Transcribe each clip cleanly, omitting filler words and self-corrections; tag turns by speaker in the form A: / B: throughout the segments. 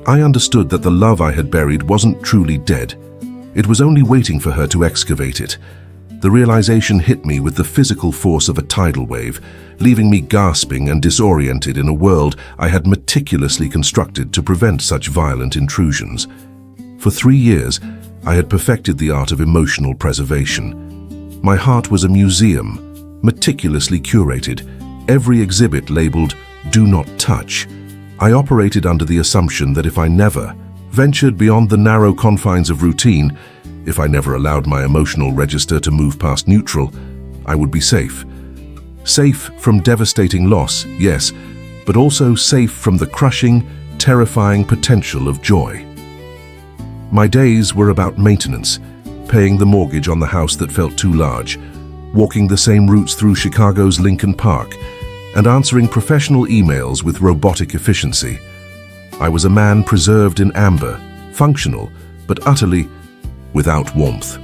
A: I understood that the love I had buried wasn't truly dead. It was only waiting for her to excavate it. The realization hit me with the physical force of a tidal wave, leaving me gasping and disoriented in a world I had meticulously constructed to prevent such violent intrusions. For 3 years, I had perfected the art of emotional preservation. My heart was a museum, meticulously curated, every exhibit labeled, "Do not touch." I operated under the assumption that if I never ventured beyond the narrow confines of routine, if I never allowed my emotional register to move past neutral, I would be safe. Safe from devastating loss, yes, but also safe from the crushing, terrifying potential of joy. My days were about maintenance, paying the mortgage on the house that felt too large, walking the same routes through Chicago's Lincoln Park, and answering professional emails with robotic efficiency. I was a man preserved in amber, functional, but utterly without warmth.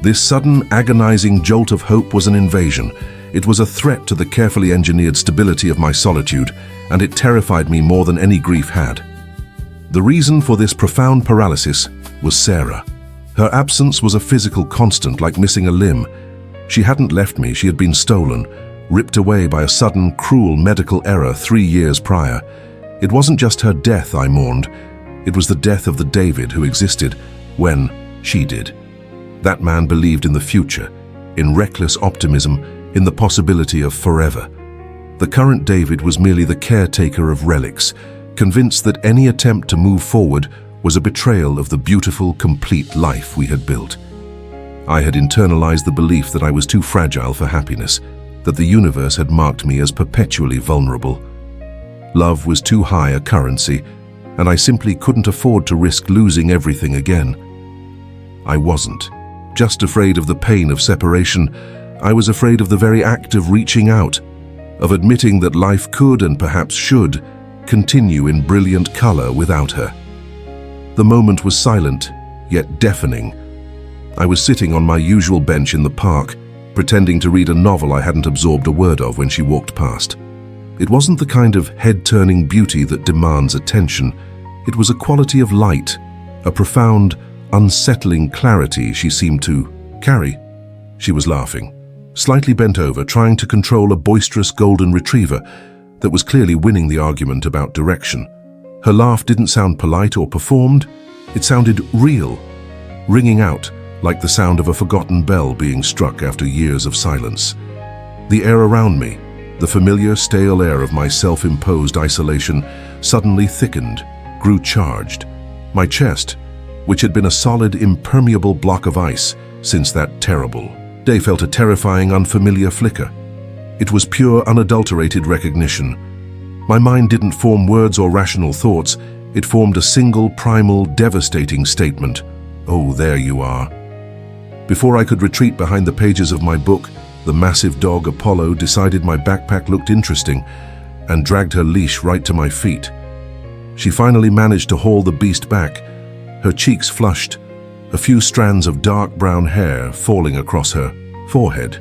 A: This sudden, agonizing jolt of hope was an invasion. It was a threat to the carefully engineered stability of my solitude, and it terrified me more than any grief had. The reason for this profound paralysis was Sarah. Her absence was a physical constant, like missing a limb. She hadn't left me, she had been stolen, ripped away by a sudden, cruel medical error 3 years prior. It wasn't just her death I mourned, it was the death of the David who existed when she did. That man believed in the future, in reckless optimism, in the possibility of forever. The current David was merely the caretaker of relics, convinced that any attempt to move forward was a betrayal of the beautiful, complete life we had built. I had internalized the belief that I was too fragile for happiness, that the universe had marked me as perpetually vulnerable. Love was too high a currency, and I simply couldn't afford to risk losing everything again. I wasn't just afraid of the pain of separation. I was afraid of the very act of reaching out, of admitting that life could and perhaps should continue in brilliant color without her. The moment was silent, yet deafening. I was sitting on my usual bench in the park, pretending to read a novel I hadn't absorbed a word of when she walked past. It wasn't the kind of head-turning beauty that demands attention. It was a quality of light, a profound, unsettling clarity she seemed to carry. She was laughing, slightly bent over, trying to control a boisterous golden retriever that was clearly winning the argument about direction. Her laugh didn't sound polite or performed. It sounded real, ringing out like the sound of a forgotten bell being struck after years of silence. The air around me, the familiar stale air of my self-imposed isolation, suddenly thickened, grew charged. My chest, which had been a solid, impermeable block of ice since that terrible day, felt a terrifying, unfamiliar flicker. It was pure, unadulterated recognition. My mind didn't form words or rational thoughts. It formed a single, primal, devastating statement. "Oh, there you are." Before I could retreat behind the pages of my book, the massive dog Apollo decided my backpack looked interesting and dragged her leash right to my feet. She finally managed to haul the beast back, her cheeks flushed, a few strands of dark brown hair falling across her forehead.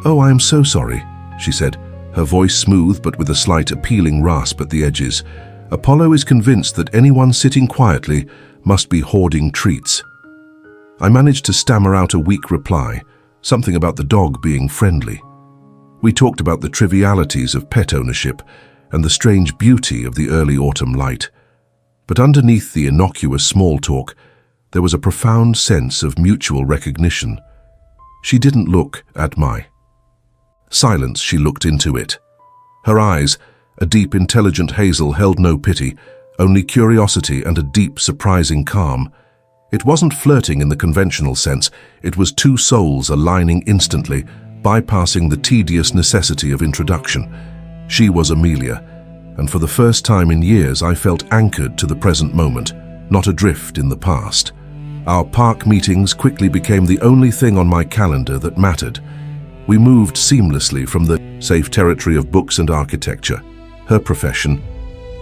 A: "Oh, I am so sorry," she said, her voice smooth but with a slight appealing rasp at the edges. "Apollo is convinced that anyone sitting quietly must be hoarding treats." I managed to stammer out a weak reply, something about the dog being friendly. We talked about the trivialities of pet ownership and the strange beauty of the early autumn light. But underneath the innocuous small talk, there was a profound sense of mutual recognition. She didn't look at my silence, she looked into it. Her eyes, a deep, intelligent hazel, held no pity, only curiosity and a deep, surprising calm. It wasn't flirting in the conventional sense, it was two souls aligning instantly, bypassing the tedious necessity of introduction. She was Amelia, and for the first time in years I felt anchored to the present moment, not adrift in the past. Our park meetings quickly became the only thing on my calendar that mattered. We moved seamlessly from the safe territory of books and architecture, her profession,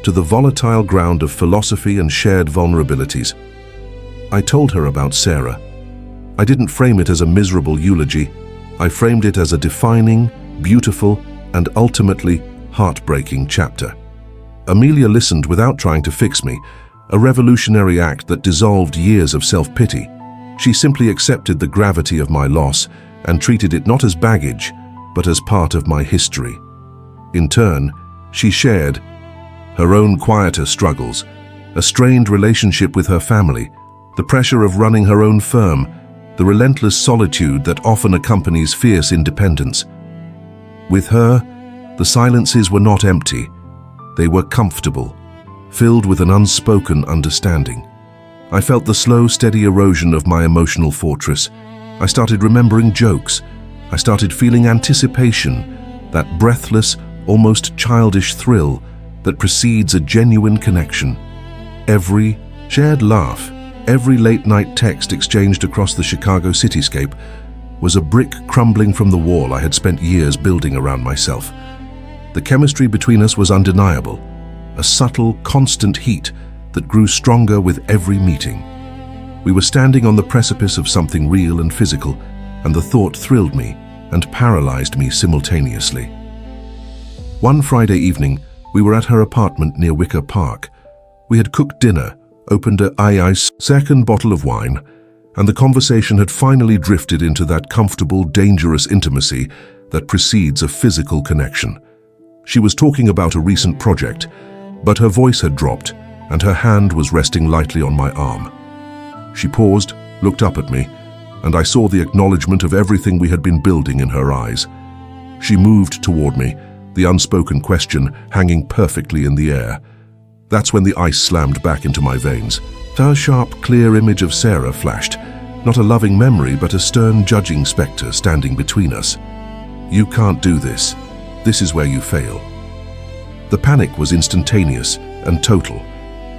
A: to the volatile ground of philosophy and shared vulnerabilities. I told her about Sarah. I didn't frame it as a miserable eulogy. I framed it as a defining, beautiful, and ultimately heartbreaking chapter. Amelia listened without trying to fix me, a revolutionary act that dissolved years of self-pity. She simply accepted the gravity of my loss and treated it not as baggage, but as part of my history. In turn, she shared her own quieter struggles, a strained relationship with her family, the pressure of running her own firm, the relentless solitude that often accompanies fierce independence. With her, the silences were not empty. They were comfortable, filled with an unspoken understanding. I felt the slow, steady erosion of my emotional fortress. I started remembering jokes. I started feeling anticipation, that breathless, almost childish thrill that precedes a genuine connection. Every shared laugh, every late-night text exchanged across the Chicago cityscape was a brick crumbling from the wall I had spent years building around myself. The chemistry between us was undeniable, a subtle, constant heat that grew stronger with every meeting. We were standing on the precipice of something real and physical, and the thought thrilled me and paralyzed me simultaneously. One Friday evening, we were at her apartment near Wicker Park. We had cooked dinner, opened a second bottle of wine, and the conversation had finally drifted into that comfortable, dangerous intimacy that precedes a physical connection. She was talking about a recent project, but her voice had dropped, and her hand was resting lightly on my arm. She paused, looked up at me, and I saw the acknowledgement of everything we had been building in her eyes. She moved toward me, the unspoken question hanging perfectly in the air. That's when the ice slammed back into my veins. Her sharp, clear image of Sarah flashed, not a loving memory, but a stern, judging specter standing between us. "You can't do this. This is where you fail." The panic was instantaneous and total.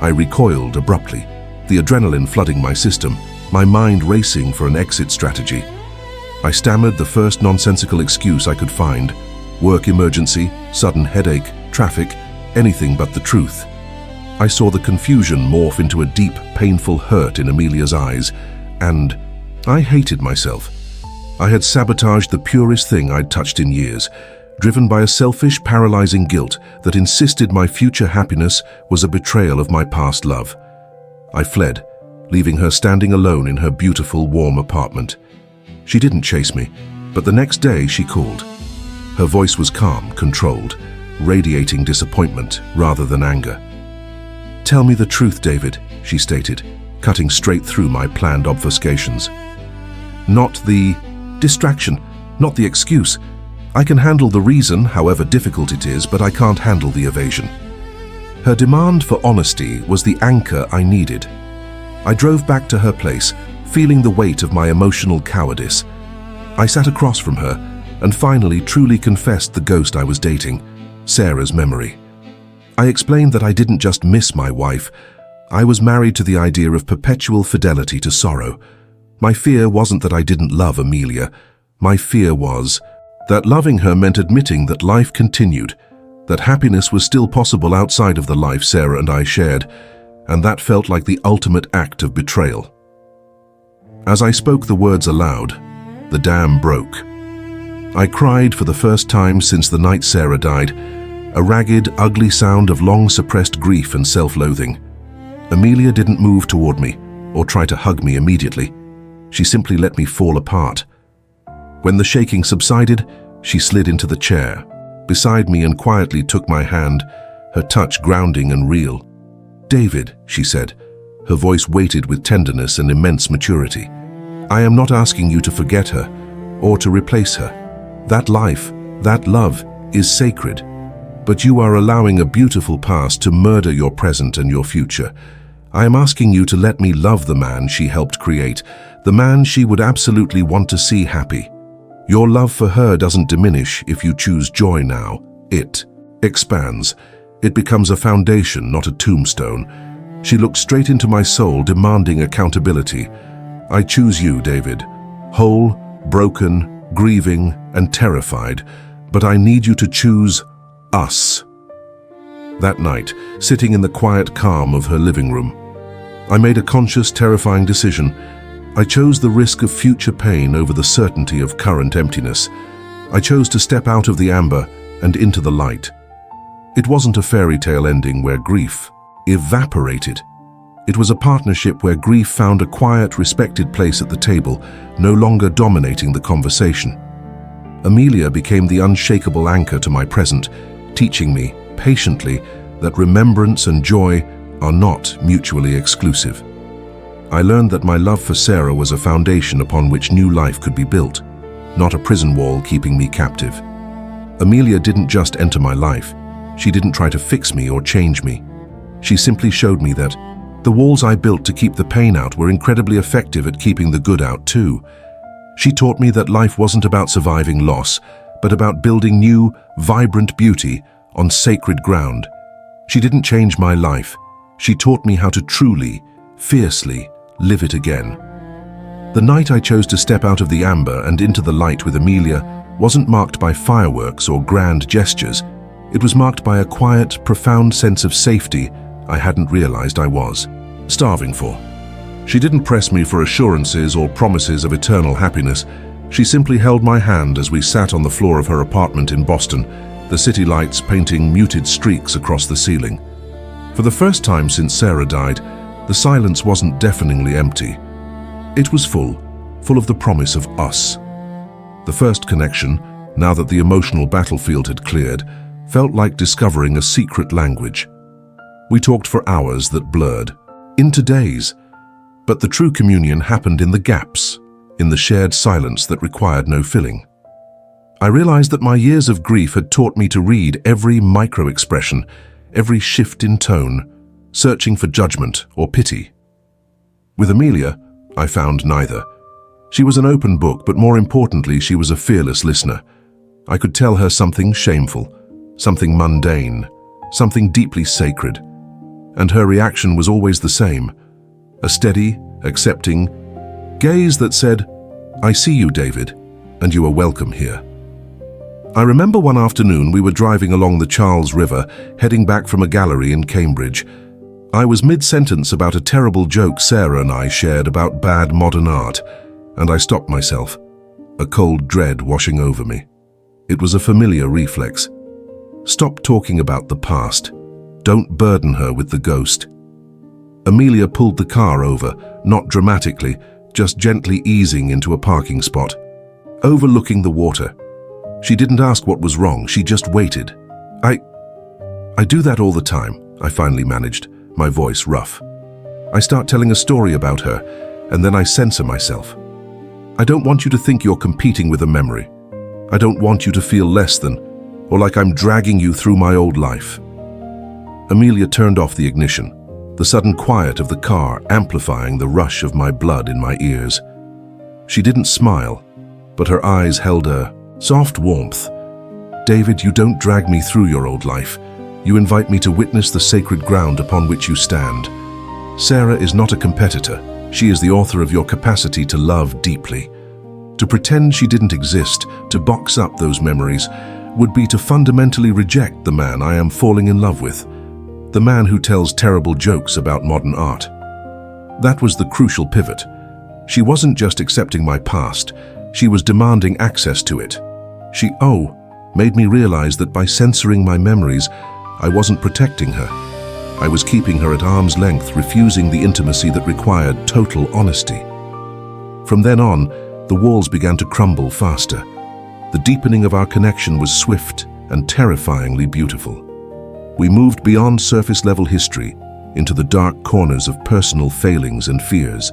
A: I recoiled abruptly, the adrenaline flooding my system, my mind racing for an exit strategy. I stammered the first nonsensical excuse I could find: work emergency, sudden headache, traffic, anything but the truth. I saw the confusion morph into a deep, painful hurt in Amelia's eyes, and I hated myself. I had sabotaged the purest thing I'd touched in years, driven by a selfish, paralyzing guilt that insisted my future happiness was a betrayal of my past love. I fled, leaving her standing alone in her beautiful, warm apartment. She didn't chase me, but the next day she called. Her voice was calm, controlled, radiating disappointment rather than anger. "Tell me the truth, David," she stated, cutting straight through my planned obfuscations. "Not the distraction, not the excuse. I can handle the reason, however difficult it is, but I can't handle the evasion." Her demand for honesty was the anchor I needed. I drove back to her place, feeling the weight of my emotional cowardice. I sat across from her and finally truly confessed the ghost I was dating, Sarah's memory. I explained that I didn't just miss my wife. I was married to the idea of perpetual fidelity to sorrow. My fear wasn't that I didn't love Amelia. My fear was that loving her meant admitting that life continued, that happiness was still possible outside of the life Sarah and I shared, and that felt like the ultimate act of betrayal. As I spoke the words aloud, the dam broke. I cried for the first time since the night Sarah died, a ragged, ugly sound of long-suppressed grief and self-loathing. Amelia didn't move toward me or try to hug me immediately. She simply let me fall apart. When the shaking subsided, she slid into the chair, beside me, and quietly took my hand, her touch grounding and real. "David," she said, her voice weighted with tenderness and immense maturity, "I am not asking you to forget her or to replace her. That life, that love, is sacred. But you are allowing a beautiful past to murder your present and your future. I am asking you to let me love the man she helped create, the man she would absolutely want to see happy. Your love for her doesn't diminish if you choose joy now. It expands. It becomes a foundation, not a tombstone." She looked straight into my soul, demanding accountability. "I choose you, David. Whole, broken, grieving, and terrified. But I need you to choose us." That night, sitting in the quiet calm of her living room, I made a conscious, terrifying decision. I chose the risk of future pain over the certainty of current emptiness. I chose to step out of the amber and into the light. It wasn't a fairy tale ending where grief evaporated. It was a partnership where grief found a quiet, respected place at the table, no longer dominating the conversation. Amelia became the unshakable anchor to my present, teaching me, patiently, that remembrance and joy are not mutually exclusive. I learned that my love for Sarah was a foundation upon which new life could be built, not a prison wall keeping me captive. Amelia didn't just enter my life. She didn't try to fix me or change me. She simply showed me that the walls I built to keep the pain out were incredibly effective at keeping the good out too. She taught me that life wasn't about surviving loss, but about building new, vibrant beauty on sacred ground. She didn't change my life. She taught me how to truly, fiercely live it again. The night I chose to step out of the amber and into the light with Amelia wasn't marked by fireworks or grand gestures. It was marked by a quiet, profound sense of safety I hadn't realized I was starving for. She didn't press me for assurances or promises of eternal happiness. She simply held my hand as we sat on the floor of her apartment in Boston, the city lights painting muted streaks across the ceiling. For the first time since Sarah died, the silence wasn't deafeningly empty. It was full of the promise of us. The first connection, now that the emotional battlefield had cleared, felt like discovering a secret language. We talked for hours that blurred into days, but the true communion happened in the gaps, in the shared silence that required no filling. I realized that my years of grief had taught me to read every micro-expression, every shift in tone, searching for judgment or pity. With Amelia, I found neither. She was an open book, but more importantly, she was a fearless listener. I could tell her something shameful, something mundane, something deeply sacred, and her reaction was always the same, a steady, accepting gaze that said, "I see you, David, and you are welcome here." I remember one afternoon we were driving along the Charles River, heading back from a gallery in Cambridge. I was mid-sentence about a terrible joke Sarah and I shared about bad modern art, and I stopped myself, a cold dread washing over me. It was a familiar reflex. Stop talking about the past. Don't burden her with the ghost. Amelia pulled the car over, not dramatically, just gently easing into a parking spot, overlooking the water. She didn't ask what was wrong, she just waited. I do that all the time, I finally managed, my voice rough. I start telling a story about her, and then I censor myself. I don't want you to think you're competing with a memory. I don't want you to feel less than, or like I'm dragging you through my old life. Amelia turned off the ignition, the sudden quiet of the car amplifying the rush of my blood in my ears. She didn't smile, but her eyes held a soft warmth. "David, you don't drag me through your old life. You invite me to witness the sacred ground upon which you stand. Sarah is not a competitor. She is the author of your capacity to love deeply. To pretend she didn't exist, to box up those memories, would be to fundamentally reject the man I am falling in love with, the man who tells terrible jokes about modern art." That was the crucial pivot. She wasn't just accepting my past, she was demanding access to it. She made me realize that by censoring my memories, I wasn't protecting her. I was keeping her at arm's length, refusing the intimacy that required total honesty. From then on, the walls began to crumble faster. The deepening of our connection was swift and terrifyingly beautiful. We moved beyond surface-level history into the dark corners of personal failings and fears.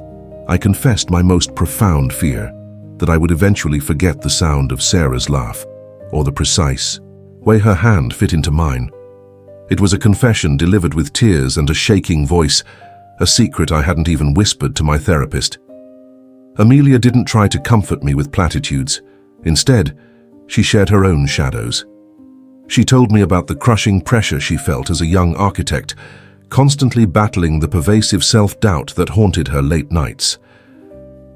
A: I confessed my most profound fear, that I would eventually forget the sound of Sarah's laugh, or the precise way her hand fit into mine. It was a confession delivered with tears and a shaking voice, a secret I hadn't even whispered to my therapist. Amelia didn't try to comfort me with platitudes. Instead, she shared her own shadows. She told me about the crushing pressure she felt as a young architect, constantly battling the pervasive self-doubt that haunted her late nights.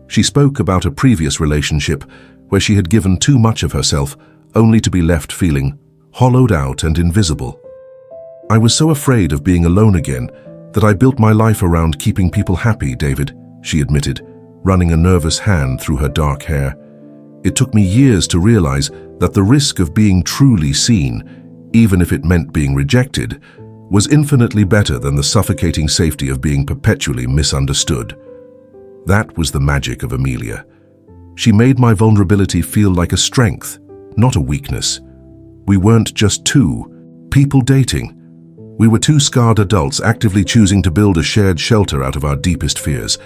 A: She spoke about a previous relationship where she had given too much of herself, only to be left feeling hollowed out and invisible. "I was so afraid of being alone again that I built my life around keeping people happy, David," she admitted, running a nervous hand through her dark hair. "It took me years to realize that the risk of being truly seen, even if it meant being rejected, was infinitely better than the suffocating safety of being perpetually misunderstood. That was the magic of Amelia. She made my vulnerability feel like a strength, not a weakness. We weren't just two people dating. We were two scarred adults actively choosing to build a shared shelter out of our deepest fears.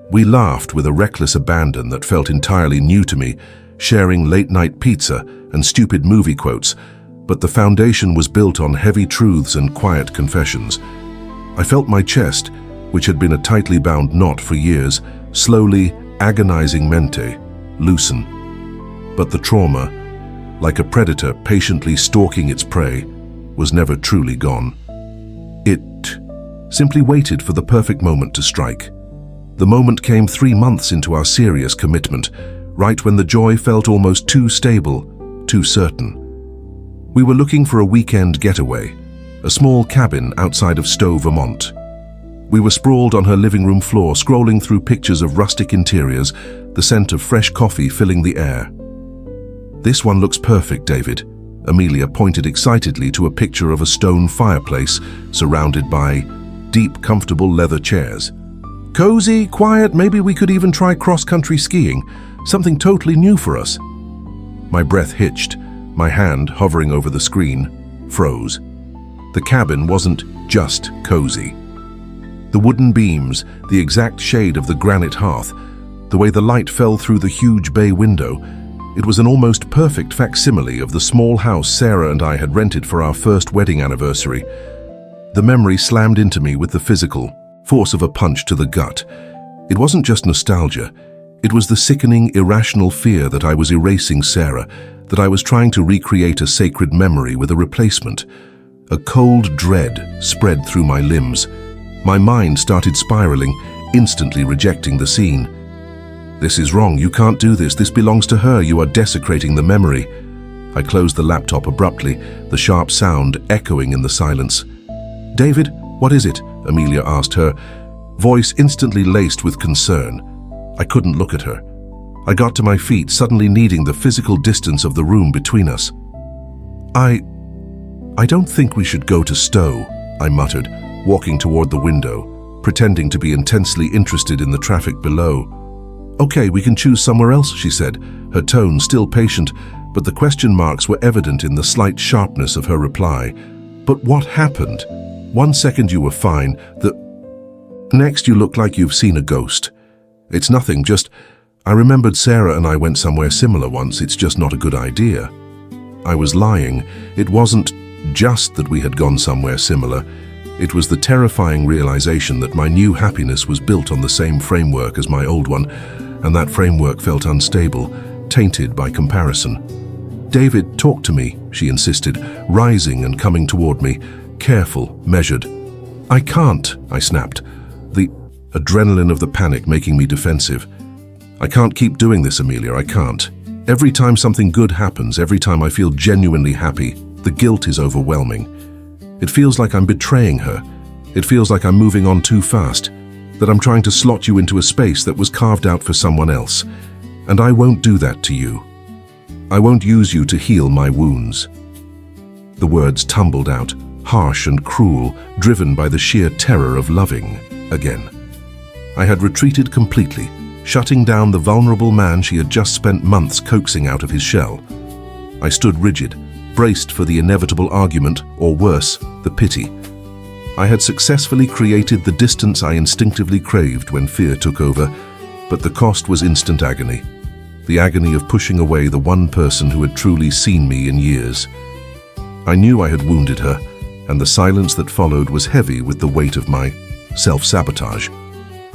A: We laughed with a reckless abandon that felt entirely new to me, sharing late-night pizza and stupid movie quotes, but the foundation was built on heavy truths and quiet confessions. I felt my chest, which had been a tightly bound knot for years, slowly, agonizing mente, loosen. But the trauma, like a predator patiently stalking its prey, was never truly gone. It simply waited for the perfect moment to strike. The moment came 3 months into our serious commitment, right when the joy felt almost too stable, too certain. We were looking for a weekend getaway, a small cabin outside of Stowe, Vermont. We were sprawled on her living room floor, scrolling through pictures of rustic interiors, the scent of fresh coffee filling the air. "This one looks perfect, David." Amelia pointed excitedly to a picture of a stone fireplace surrounded by deep, comfortable leather chairs. "Cozy, quiet, maybe we could even try cross-country skiing, something totally new for us." My breath hitched, my hand hovering over the screen, froze. The cabin wasn't just cozy. The wooden beams, the exact shade of the granite hearth, the way the light fell through the huge bay window, it was an almost perfect facsimile of the small house Sarah and I had rented for our first wedding anniversary. The memory slammed into me with the physical force of a punch to the gut. It wasn't just nostalgia. It was the sickening, irrational fear that I was erasing Sarah, that I was trying to recreate a sacred memory with a replacement. A cold dread spread through my limbs. My mind started spiraling, instantly rejecting the scene. "This is wrong, you can't do this, this belongs to her, you are desecrating the memory." I closed the laptop abruptly, the sharp sound echoing in the silence. "David, what is it?" Amelia asked, her voice instantly laced with concern. I couldn't look at her. I got to my feet, suddenly needing the physical distance of the room between us. I don't think we should go to Stowe," I muttered, walking toward the window, pretending to be intensely interested in the traffic below. "Okay, we can choose somewhere else," she said, her tone still patient, but the question marks were evident in the slight sharpness of her reply. "But what happened? 1 second you were fine, the next you look like you've seen a ghost." "It's nothing, just, I remembered Sarah and I went somewhere similar once, it's just not a good idea." I was lying. It wasn't just that we had gone somewhere similar. It was the terrifying realization that my new happiness was built on the same framework as my old one, and that framework felt unstable, tainted by comparison. "David, talk to me," she insisted, rising and coming toward me, careful, measured. "I can't," I snapped, the adrenaline of the panic making me defensive. "I can't keep doing this, Amelia, I can't. Every time something good happens, every time I feel genuinely happy, the guilt is overwhelming. It feels like I'm betraying her. It feels like I'm moving on too fast, that I'm trying to slot you into a space that was carved out for someone else. And I won't do that to you. I won't use you to heal my wounds." The words tumbled out, harsh and cruel, driven by the sheer terror of loving again. I had retreated completely, shutting down the vulnerable man she had just spent months coaxing out of his shell. I stood rigid, braced for the inevitable argument, or worse, the pity. I had successfully created the distance I instinctively craved when fear took over, but the cost was instant agony. The agony of pushing away the one person who had truly seen me in years. I knew I had wounded her, and the silence that followed was heavy with the weight of my self-sabotage.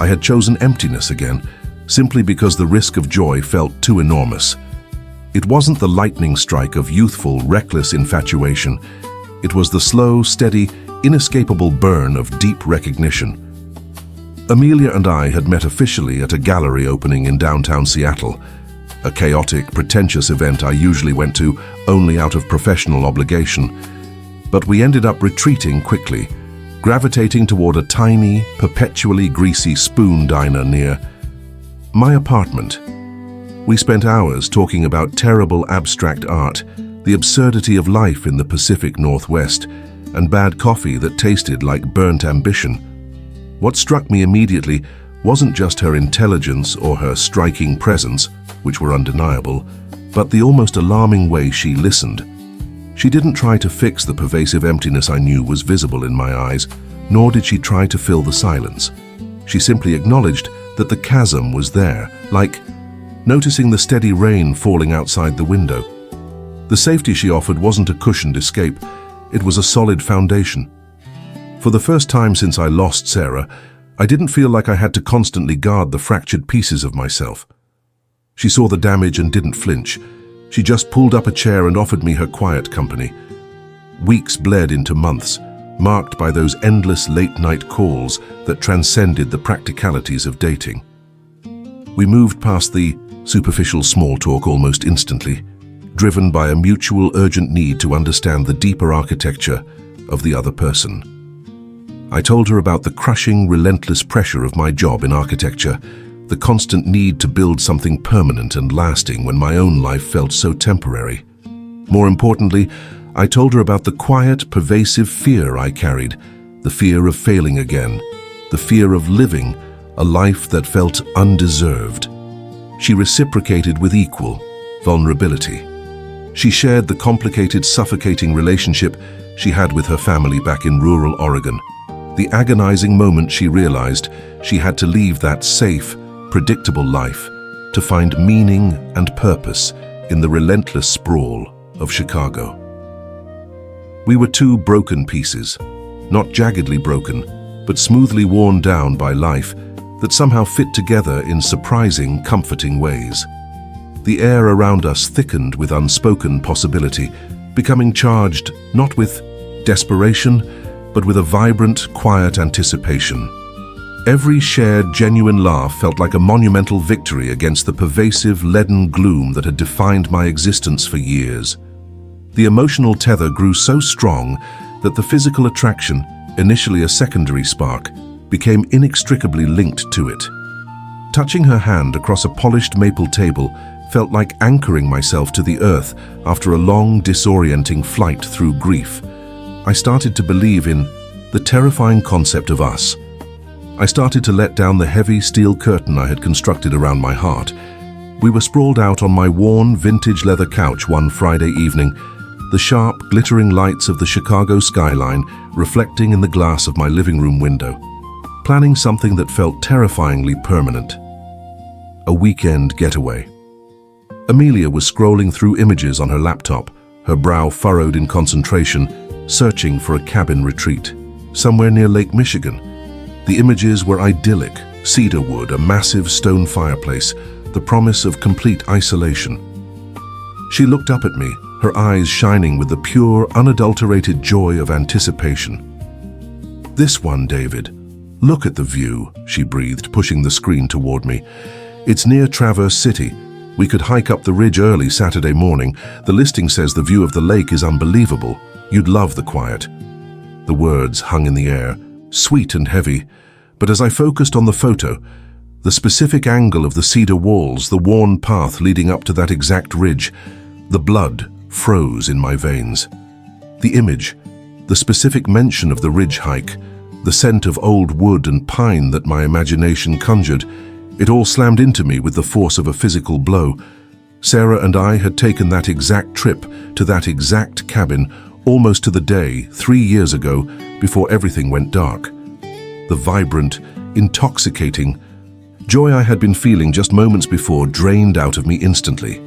A: I had chosen emptiness again, simply because the risk of joy felt too enormous. It wasn't the lightning strike of youthful, reckless infatuation. It was the slow, steady, inescapable burn of deep recognition. Amelia and I had met officially at a gallery opening in downtown Seattle, a chaotic, pretentious event I usually went to only out of professional obligation. But we ended up retreating quickly, gravitating toward a tiny, perpetually greasy spoon diner near my apartment. We spent hours talking about terrible abstract art, the absurdity of life in the Pacific Northwest, and bad coffee that tasted like burnt ambition. What struck me immediately wasn't just her intelligence or her striking presence, which were undeniable, but the almost alarming way she listened. She didn't try to fix the pervasive emptiness I knew was visible in my eyes, nor did she try to fill the silence. She simply acknowledged that the chasm was there, like noticing the steady rain falling outside the window. The safety she offered wasn't a cushioned escape, it was a solid foundation. For the first time since I lost Sarah, I didn't feel like I had to constantly guard the fractured pieces of myself. She saw the damage and didn't flinch. She just pulled up a chair and offered me her quiet company. Weeks bled into months, marked by those endless late-night calls that transcended the practicalities of dating. We moved past the superficial small talk almost instantly, driven by a mutual urgent need to understand the deeper architecture of the other person. I told her about the crushing, relentless pressure of my job in architecture, the constant need to build something permanent and lasting when my own life felt so temporary. More importantly, I told her about the quiet, pervasive fear I carried, the fear of failing again, the fear of living a life that felt undeserved. She reciprocated with equal vulnerability. She shared the complicated, suffocating relationship she had with her family back in rural Oregon, the agonizing moment she realized she had to leave that safe, predictable life to find meaning and purpose in the relentless sprawl of Chicago. We were two broken pieces, not jaggedly broken, but smoothly worn down by life that somehow fit together in surprising, comforting ways. The air around us thickened with unspoken possibility, becoming charged not with desperation, but with a vibrant, quiet anticipation. Every shared, genuine laugh felt like a monumental victory against the pervasive, leaden gloom that had defined my existence for years. The emotional tether grew so strong that the physical attraction, initially a secondary spark, became inextricably linked to it. Touching her hand across a polished maple table felt like anchoring myself to the earth after a long, disorienting flight through grief. I started to believe in the terrifying concept of us. I started to let down the heavy steel curtain I had constructed around my heart. We were sprawled out on my worn, vintage leather couch one Friday evening, the sharp, glittering lights of the Chicago skyline reflecting in the glass of my living room window, planning something that felt terrifyingly permanent. A weekend getaway. Amelia was scrolling through images on her laptop, her brow furrowed in concentration, searching for a cabin retreat, somewhere near Lake Michigan. The images were idyllic: cedar wood, a massive stone fireplace, the promise of complete isolation. She looked up at me, her eyes shining with the pure, unadulterated joy of anticipation. "This one, David. Look at the view," she breathed, pushing the screen toward me. "It's near Traverse City. We could hike up the ridge early Saturday morning. The listing says the view of the lake is unbelievable. You'd love the quiet." The words hung in the air, sweet and heavy, but as I focused on the photo, the specific angle of the cedar walls, the worn path leading up to that exact ridge, the blood froze in my veins. The image, the specific mention of the ridge hike, the scent of old wood and pine that my imagination conjured, it all slammed into me with the force of a physical blow. Sarah and I had taken that exact trip to that exact cabin almost to the day 3 years ago before everything went dark. The vibrant, intoxicating joy I had been feeling just moments before drained out of me instantly,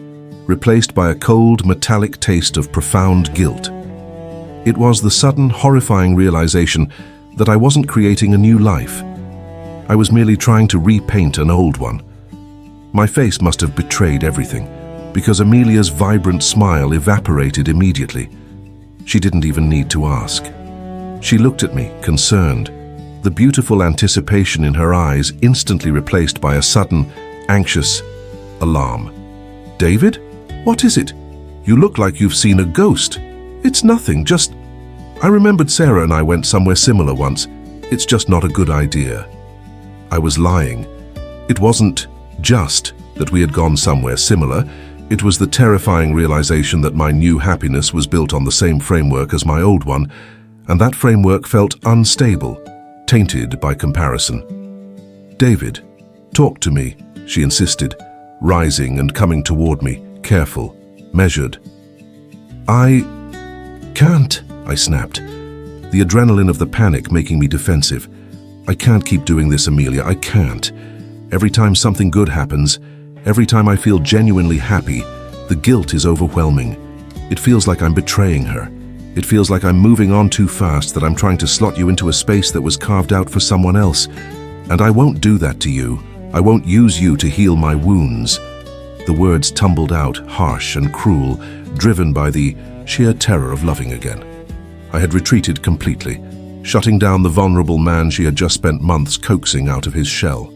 A: replaced by a cold, metallic taste of profound guilt. It was the sudden, horrifying realization that I wasn't creating a new life. I was merely trying to repaint an old one. My face must have betrayed everything, because Amelia's vibrant smile evaporated immediately. She didn't even need to ask. She looked at me, concerned, the beautiful anticipation in her eyes instantly replaced by a sudden, anxious alarm. "David? What is it? You look like you've seen a ghost." "It's nothing, just... I remembered Sarah and I went somewhere similar once. It's just not a good idea." I was lying. It wasn't just that we had gone somewhere similar. It was the terrifying realization that my new happiness was built on the same framework as my old one, and that framework felt unstable, tainted by comparison. "David, talk to me," she insisted, rising and coming toward me, careful, measured. "I can't," I snapped, the adrenaline of the panic making me defensive. "I can't keep doing this, Amelia, I can't. Every time something good happens, every time I feel genuinely happy, the guilt is overwhelming. It feels like I'm betraying her. It feels like I'm moving on too fast, that I'm trying to slot you into a space that was carved out for someone else. And I won't do that to you. I won't use you to heal my wounds." The words tumbled out, harsh and cruel, driven by the sheer terror of loving again. I had retreated completely, shutting down the vulnerable man she had just spent months coaxing out of his shell.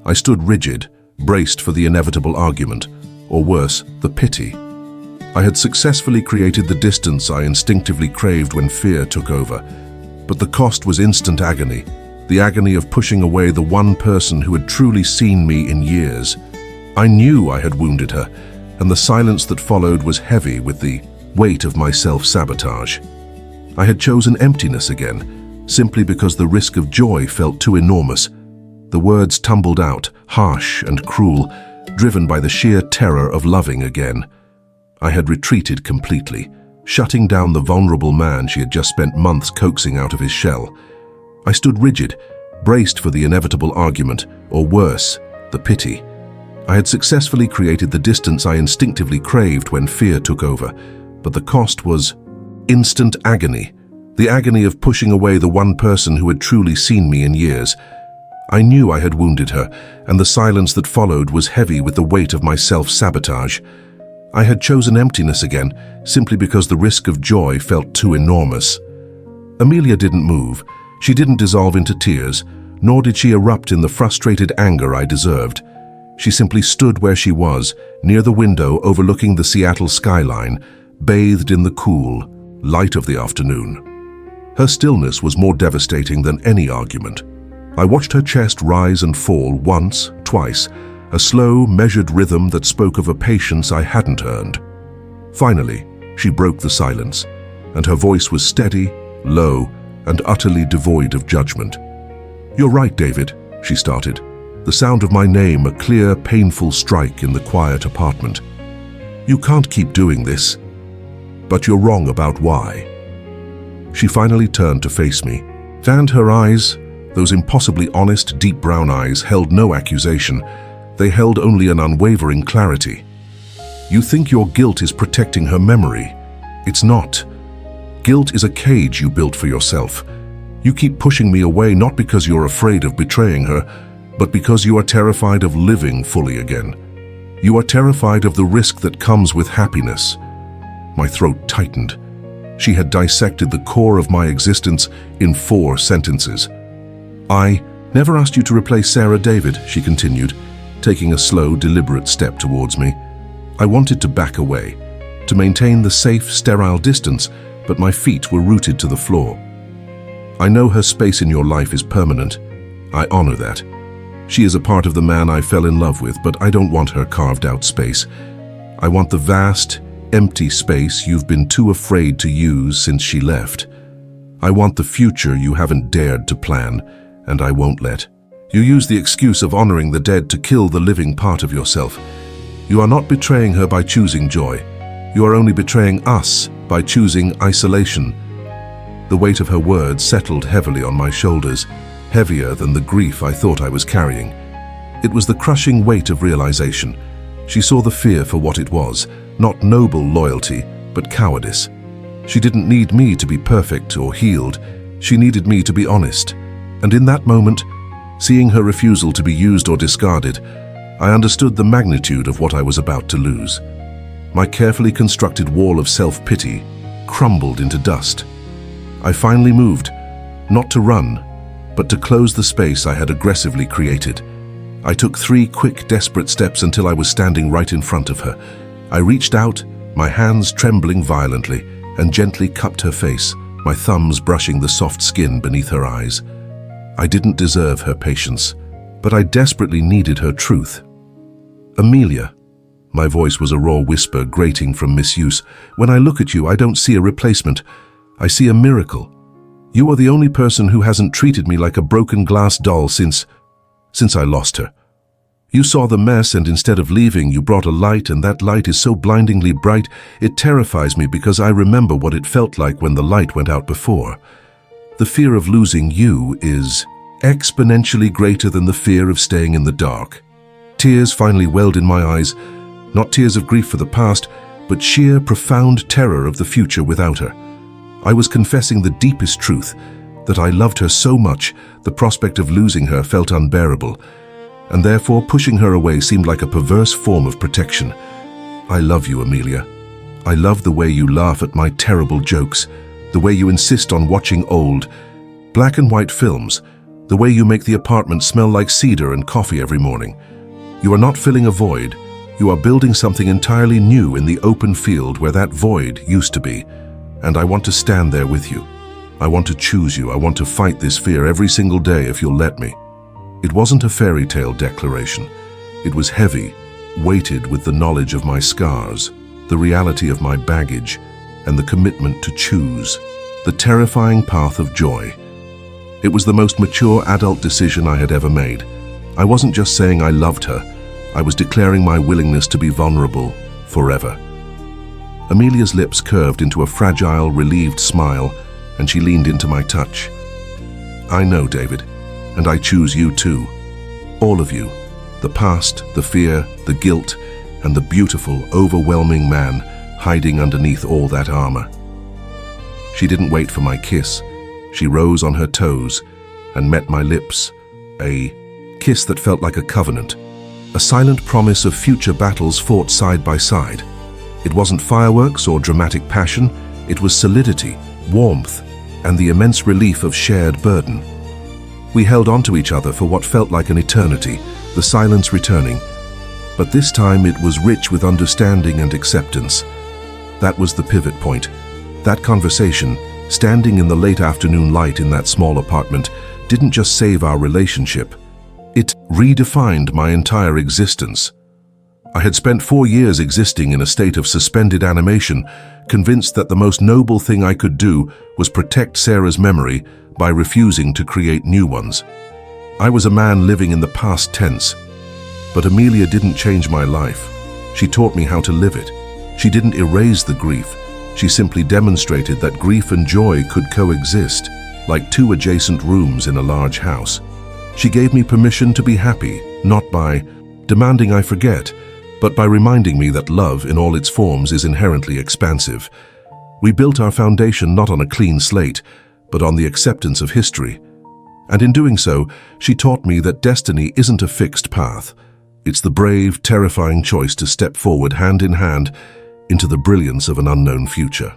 A: I stood rigid, braced for the inevitable argument, or worse, the pity. I had successfully created the distance I instinctively craved when fear took over, but the cost was instant agony, the agony of pushing away the one person who had truly seen me in years. I knew I had wounded her, and the silence that followed was heavy with the weight of my self-sabotage. I had chosen emptiness again, simply because the risk of joy felt too enormous. The words tumbled out, harsh and cruel, driven by the sheer terror of loving again. I had retreated completely, shutting down the vulnerable man she had just spent months coaxing out of his shell. I stood rigid, braced for the inevitable argument, or worse, the pity. I had successfully created the distance I instinctively craved when fear took over, but the cost was instant agony, the agony of pushing away the one person who had truly seen me in years. I knew I had wounded her, and the silence that followed was heavy with the weight of my self-sabotage. I had chosen emptiness again, simply because the risk of joy felt too enormous. Amelia didn't move. She didn't dissolve into tears, nor did she erupt in the frustrated anger I deserved. She simply stood where she was, near the window overlooking the Seattle skyline, bathed in the cool light of the afternoon. Her stillness was more devastating than any argument. I watched her chest rise and fall once, twice, a slow, measured rhythm that spoke of a patience I hadn't earned. Finally, she broke the silence, and her voice was steady, low, and utterly devoid of judgment. "You're right, David," she started, the sound of my name a clear, painful strike in the quiet apartment. "You can't keep doing this, but you're wrong about why." She finally turned to face me, and her eyes, those impossibly honest, deep brown eyes, held no accusation. They held only an unwavering clarity. "You think your guilt is protecting her memory. It's not. Guilt is a cage you built for yourself. You keep pushing me away not because you're afraid of betraying her, but because you are terrified of living fully again. You are terrified of the risk that comes with happiness." My throat tightened. She had dissected the core of my existence in 4 sentences. "I never asked you to replace Sarah, David," she continued, taking a slow, deliberate step towards me. I wanted to back away, to maintain the safe, sterile distance, but my feet were rooted to the floor. "I know her space in your life is permanent. I honor that. She is a part of the man I fell in love with, but I don't want her carved out space. I want the vast, empty space you've been too afraid to use since she left. I want the future you haven't dared to plan, and I won't let. You use the excuse of honoring the dead to kill the living part of yourself. You are not betraying her by choosing joy. You are only betraying us by choosing isolation." The weight of her words settled heavily on my shoulders, heavier than the grief I thought I was carrying. It was the crushing weight of realization. She saw the fear for what it was, not noble loyalty, but cowardice. She didn't need me to be perfect or healed. She needed me to be honest. And in that moment, seeing her refusal to be used or discarded, I understood the magnitude of what I was about to lose. My carefully constructed wall of self-pity crumbled into dust. I finally moved, not to run, but to close the space I had aggressively created. I took 3 quick, desperate steps until I was standing right in front of her. I reached out, my hands trembling violently, and gently cupped her face, my thumbs brushing the soft skin beneath her eyes. I didn't deserve her patience, but I desperately needed her truth. "Amelia," my voice was a raw whisper grating from misuse, "when I look at you, I don't see a replacement. I see a miracle, You are the only person who hasn't treated me like a broken glass doll since I lost her. You saw the mess, and instead of leaving, you brought a light, and that light is so blindingly bright, it terrifies me because I remember what it felt like when the light went out before. The fear of losing you is exponentially greater than the fear of staying in the dark. Tears finally welled in my eyes, not tears of grief for the past, but sheer, profound terror of the future without her. I was confessing the deepest truth, that I loved her so much, the prospect of losing her felt unbearable, and therefore pushing her away seemed like a perverse form of protection. I love you, Amelia. I love the way you laugh at my terrible jokes, the way you insist on watching old, black and white films, the way you make the apartment smell like cedar and coffee every morning. You are not filling a void, you are building something entirely new in the open field where that void used to be, and I want to stand there with you. I want to choose you. I want to fight this fear every single day if you'll let me. It wasn't a fairy tale declaration. It was heavy, weighted with the knowledge of my scars, the reality of my baggage, and the commitment to choose, the terrifying path of joy. It was the most mature adult decision I had ever made. I wasn't just saying I loved her, I was declaring my willingness to be vulnerable forever. Amelia's lips curved into a fragile, relieved smile, and she leaned into my touch. I know, David, and I choose you too. All of you, the past, the fear, the guilt, and the beautiful, overwhelming man hiding underneath all that armor. She didn't wait for my kiss. She rose on her toes and met my lips, a kiss that felt like a covenant, a silent promise of future battles fought side by side. It wasn't fireworks or dramatic passion, it was solidity, warmth, and the immense relief of shared burden. We held on to each other for what felt like an eternity, the silence returning, but this time it was rich with understanding and acceptance. That was the pivot point. That conversation, standing in the late afternoon light in that small apartment, didn't just save our relationship. It redefined my entire existence. I had spent 4 years existing in a state of suspended animation, convinced that the most noble thing I could do was protect Sarah's memory by refusing to create new ones. I was a man living in the past tense. But Amelia didn't change my life. She taught me how to live it. She didn't erase the grief. She simply demonstrated that grief and joy could coexist, like two adjacent rooms in a large house. She gave me permission to be happy, not by demanding I forget, but by reminding me that love in all its forms is inherently expansive. We built our foundation not on a clean slate, but on the acceptance of history. And in doing so, she taught me that destiny isn't a fixed path. It's the brave, terrifying choice to step forward hand in hand into the brilliance of an unknown future.